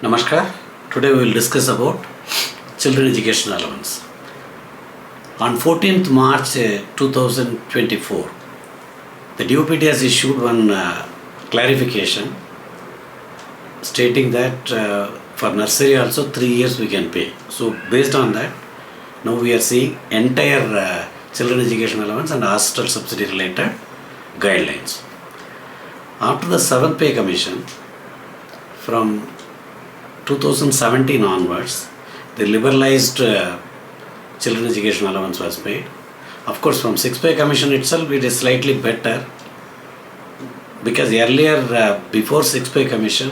Namaskar. Today we will discuss about children education allowance. On 14th March 2024, the DOPT has issued one clarification stating that for nursery also 3 years we can pay. So based on that, now we are seeing entire children education allowance and hostel subsidy related guidelines. After the 7th pay commission, from 2017 onwards, the liberalized children education allowance was paid. Of course, from 6th pay commission itself, it is slightly better because earlier, before 6th pay commission,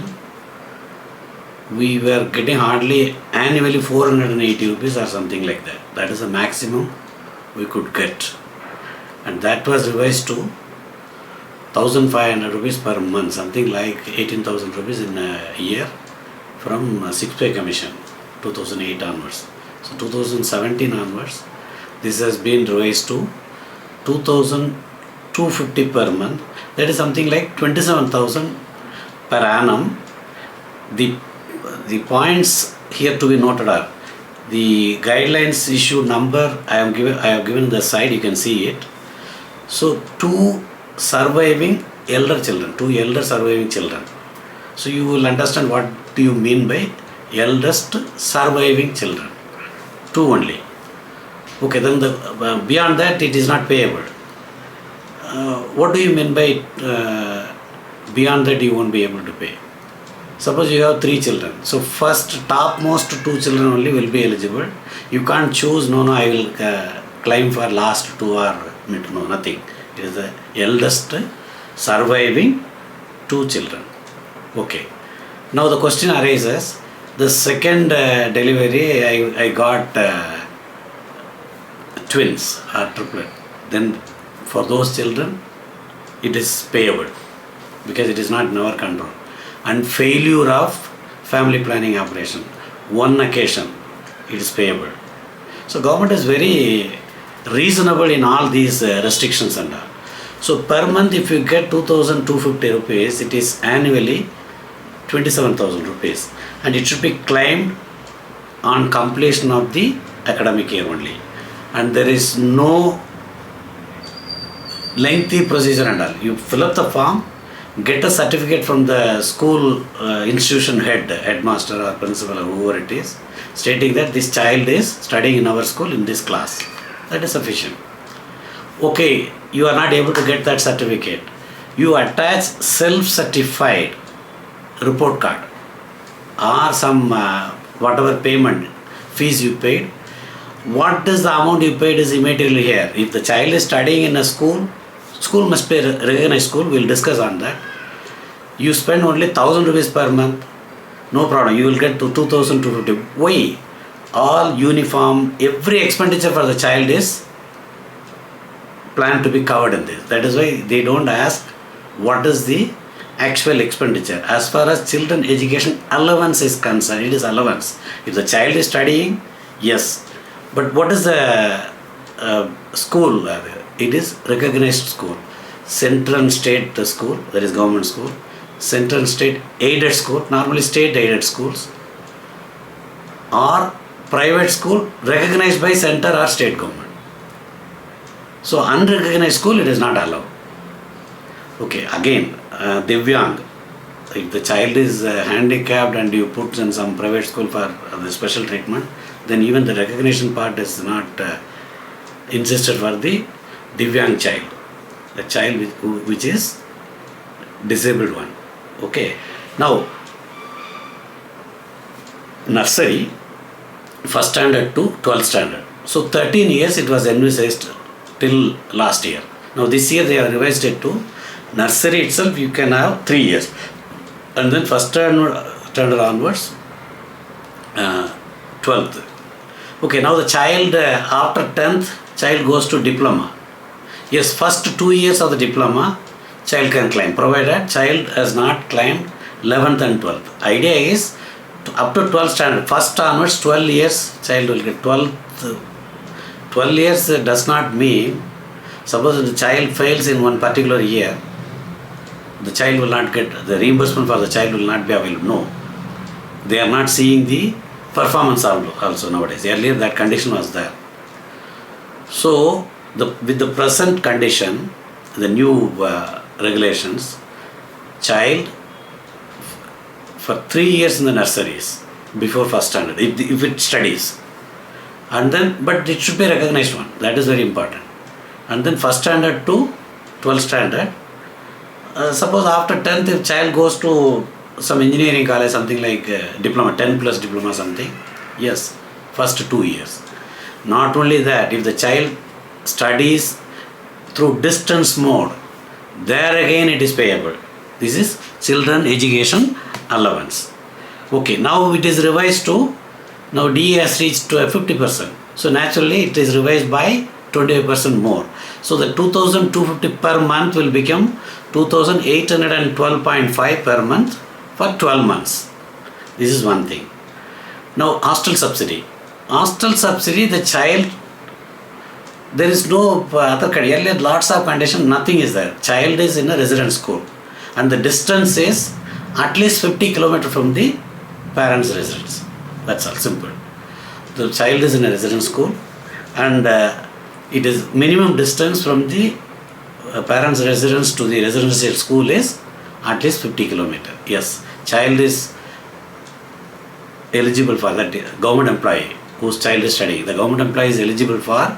we were getting hardly annually 480 rupees or something like that. That is the maximum we could get. And that was revised to 1,500 rupees per month, something like 18,000 rupees in a year from 6th pay commission, 2008 onwards. So 2017 onwards, this has been raised to 2,250 per month. That is something like 27,000 per annum. The points here to be noted are the guidelines issue number. I have given the side. You can see it. So two surviving elder children, two elder surviving children. So you will understand what do you mean by eldest surviving children. Two only. Okay, then beyond that it is not payable. What do you mean by beyond that you won't be able to pay? Suppose you have 3 children. So first topmost 2 children only will be eligible. You can't choose, no, I will claim for last 2 or no, nothing. It is the eldest surviving 2 children. Okay. Now the question arises, the second delivery I got twins or triplet. Then for those children it is payable because it is not in our control. And failure of family planning operation, one occasion it is payable. So government is very reasonable in all these restrictions and all. So per month if you get 2,250 rupees, it is annually 27,000 rupees, and it should be claimed on completion of the academic year only. And there is no lengthy procedure and all. You fill up the form, get a certificate from the school institution headmaster or principal or whoever it is, stating that this child is studying in our school in this class. That is sufficient. Okay, you are not able to get that certificate. You attach self-certified report card or some whatever payment fees you paid. What is the amount you paid is immaterial here. If the child is studying in a school, school must be a recognized school. We will discuss on that. You spend only 1,000 rupees per month, no problem. You will get to 2,250. Why? All uniform, every expenditure for the child is planned to be covered in this. That is why they don't ask what is the actual expenditure. As far as children education allowance is concerned, it is allowance. If the child is studying, yes. But what is the school? It is recognized school. Central and state school, that is government school. Central and state aided school, normally state aided schools. Or private school recognized by center or state government. So unrecognized school, it is not allowed. Okay, again, Divyang, if the child is handicapped and you put in some private school for the special treatment, then even the recognition part is not insisted for the Divyang child, the child which is disabled one. Okay, now nursery, 1st standard to 12th standard. So 13 years it was envisaged till last year. Now this year they have revised it to nursery itself you can have 3 years, and then 1st standard onwards 12th. Okay, now the child after 10th child goes to diploma. Yes, first 2 years of the diploma child can claim, provided child has not claimed 11th and 12th. Idea is up to 12th standard, 1st onwards 12 years child will get 12th. 12 years does not mean, suppose the child fails in one particular year, the child will not get, the reimbursement for the child will not be available. No. They are not seeing the performance also nowadays. Earlier that condition was there. So with the present condition, the new regulations, child for 3 years in the nurseries before first standard, if it studies, and then, but it should be recognized one, that is very important. And then first standard to 12th standard. Suppose after 10th, if child goes to some engineering college, something like diploma, 10 plus diploma something, yes, first 2 years. Not only that, if the child studies through distance mode, there again it is payable. This is children education allowance. Okay, now it is revised to, now DA has reached to a 50%. So naturally it is revised by 25% more. So the 2,250 per month will become 2,812.5 per month for 12 months. This is one thing. Now hostel subsidy. Hostel subsidy, the child, there is no other condition. Earlier lots of condition, nothing is there. Child is in a residence school and the distance is at least 50 kilometers from the parents' residence. That's all, simple. The child is in a residence school and it is minimum distance from the parents' residence to the residential school is at least 50 kilometers. Yes, child is eligible for that. Government employee whose child is studying, the government employee is eligible for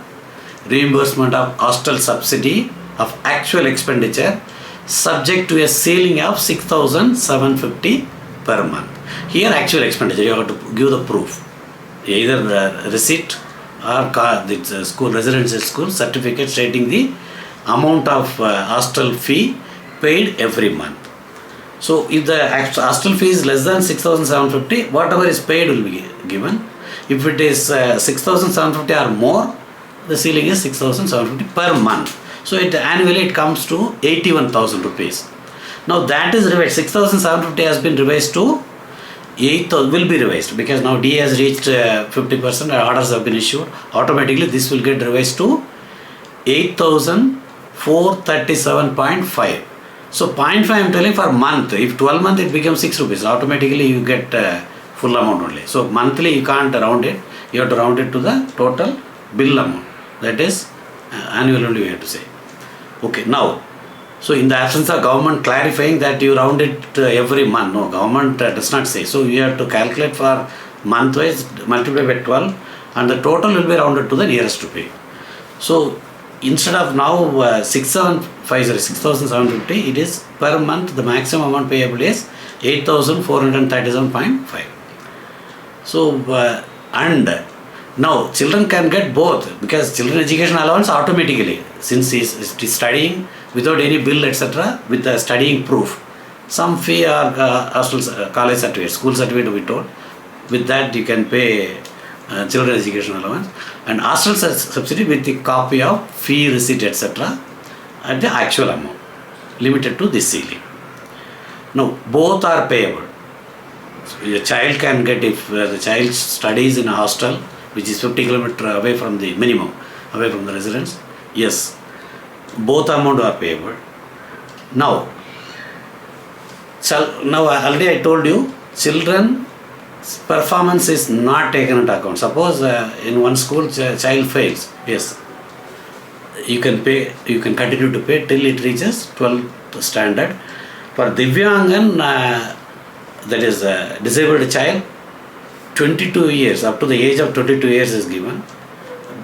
reimbursement of hostel subsidy of actual expenditure subject to a ceiling of 6,750 per month. Here actual expenditure, you have to give the proof, either receipt or school, residential school certificate stating the amount of hostel fee paid every month. So if the hostel fee is less than 6,750, whatever is paid will be given. If it is 6,750 or more, the ceiling is 6,750 per month. So annually it comes to 81,000 rupees. Now that is revised. 6,750 has been revised to 8,000, will be revised because now D has reached 50%, orders have been issued. Automatically this will get revised to 8,437.5. So 0.5 I am telling for month. If 12 month it becomes 6 rupees. Automatically you get full amount only. So monthly you can't round it. You have to round it to the total bill amount. That is annual only we have to say. Okay, now, so in the absence of government clarifying that you round it every month, no, government does not say. So you have to calculate for month wise, multiply by 12 and the total will be rounded to the nearest rupee. So instead of now 6,750, it is per month the maximum amount payable is 8,437.5. So and now children can get both because children education allowance automatically, since he is studying without any bill etc. with the studying proof, some fee or college certificate, school certificate we told, with that you can pay children education allowance, and hostel subsidy with the copy of fee receipt etc. at the actual amount limited to this ceiling. Now both are payable. So a child can get, if the child studies in a hostel which is 50 kilometers away from the minimum, away from the residence, yes, both amount are payable. Now already I told you, children performance is not taken into account. Suppose in one school child fails, yes, you can pay, you can continue to pay till it reaches 12th standard. For Divyangan, that is disabled child, 22 years, up to the age of 22 years is given.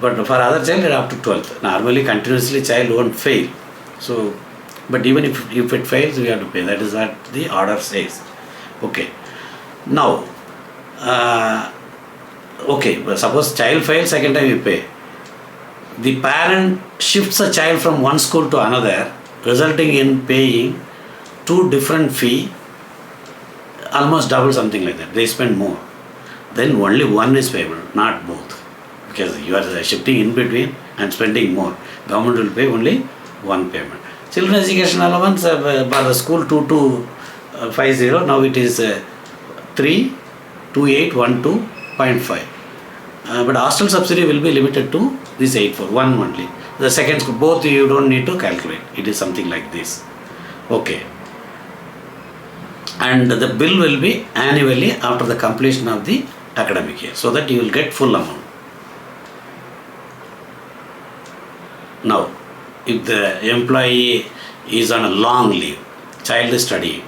But for other child, up to 12th. Normally, continuously child won't fail. So, but even if it fails, we have to pay. That is what the order says. Okay. Now, okay, but suppose child fails, second time you pay. The parent shifts a child from one school to another, resulting in paying two different fee, almost double, something like that. They spend more. Then only one is payable, not both. Because you are shifting in between and spending more. Government will pay only one payment. Children education allowance for the school 2250, now it is 32812.5. But hostel subsidy will be limited to this 841 only. The second school, both you don't need to calculate. It is something like this. Okay. and the bill will be annually after the completion of the academic year, so that you will get full amount. Now, if the employee is on a long leave, child is studying,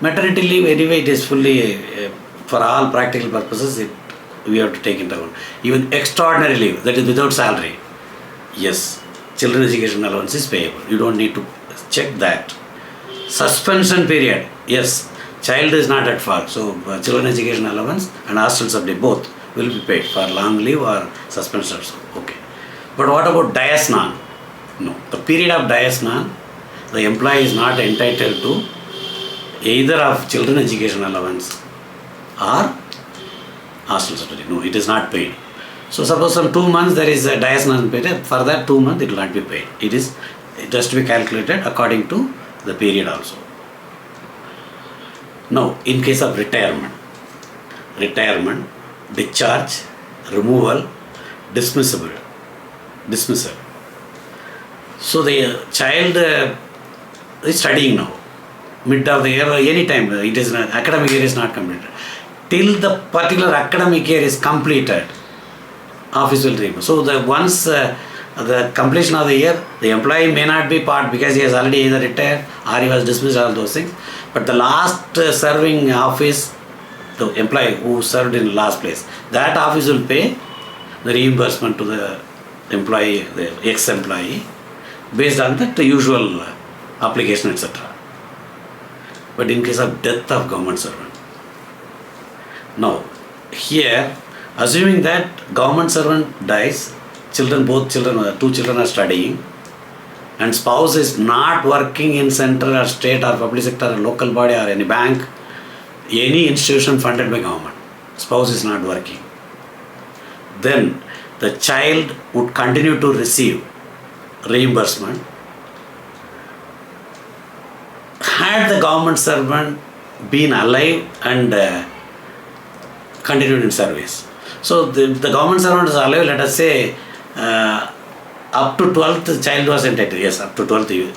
maternity leave anyway it is fully, for all practical purposes, we have to take into account. Even extraordinary leave, that is without salary, yes, children education allowance is payable. You don't need to check that. Suspension period, yes, child is not at fault, so children education allowance and hostel subsidy both will be paid for long leave or suspension also. Okay. But what about dies non? No. The period of dies non, the employee is not entitled to either of children education allowance or hostel subsidy. No, it is not paid. So suppose some 2 months there is a dies non period, for that 2 months it will not be paid. It has to be calculated according to the period also. Now, in case of retirement, discharge, removal, dismissal. So the child is studying now, mid of the year or any time, it is not, academic year is not completed. Till the particular academic year is completed, office will remove. So once the completion of the year, the employee may not be part because he has already either retired or he was dismissed, all those things. But the last serving office, the employee who served in the last place, that office will pay the reimbursement to the employee, the ex-employee, based on the usual application, etc. But in case of death of government servant, now here, assuming that government servant dies, two children are studying, and spouse is not working in central or state or public sector or local body or any bank, any institution funded by government, spouse is not working, then the child would continue to receive reimbursement had the government servant been alive and continued in service. So the government servant is alive, let us say up to 12th the child was entitled. Yes, up to 12th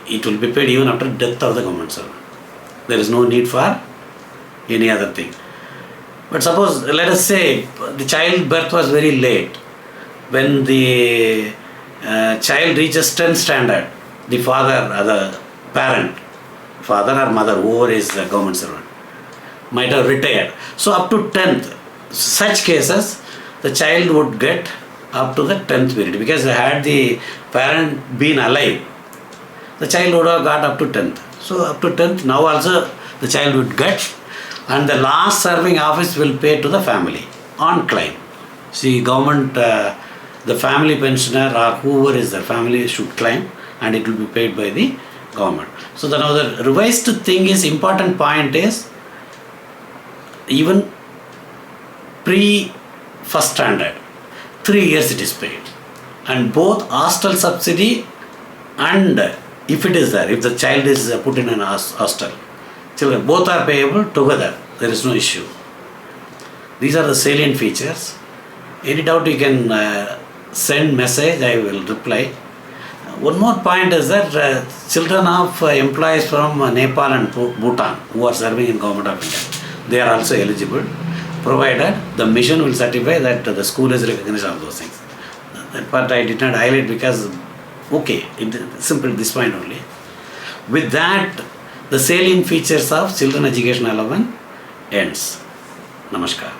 it will be paid even after death of the government servant. There is no need for any other thing. But suppose, let us say the child birth was very late. When the child reaches 10th standard, the father or the parent, father or mother, whoever is the government servant, might have retired. So up to 10th, such cases, the child would get up to the 10th period, because had the parent been alive, the child would have got up to 10th. So up to 10th, now also the child would get, and the last serving office will pay to the family on claim. See, government, the family pensioner or whoever is the family should claim, and it will be paid by the government. So now the revised thing is, important point is, even pre-first standard, 3 years it is paid. And both hostel subsidy and if it is there, if the child is put in an hostel, children, both are payable together. There is no issue. These are the salient features. Any doubt you can send message, I will reply. One more point is that children of employees from Nepal and Bhutan who are serving in Government of India, they are also eligible, provided the mission will certify that the school is recognized, all those things. That part I did not highlight because, okay, simple this point only. With that, the salient features of children education allowance ends. Namaskar.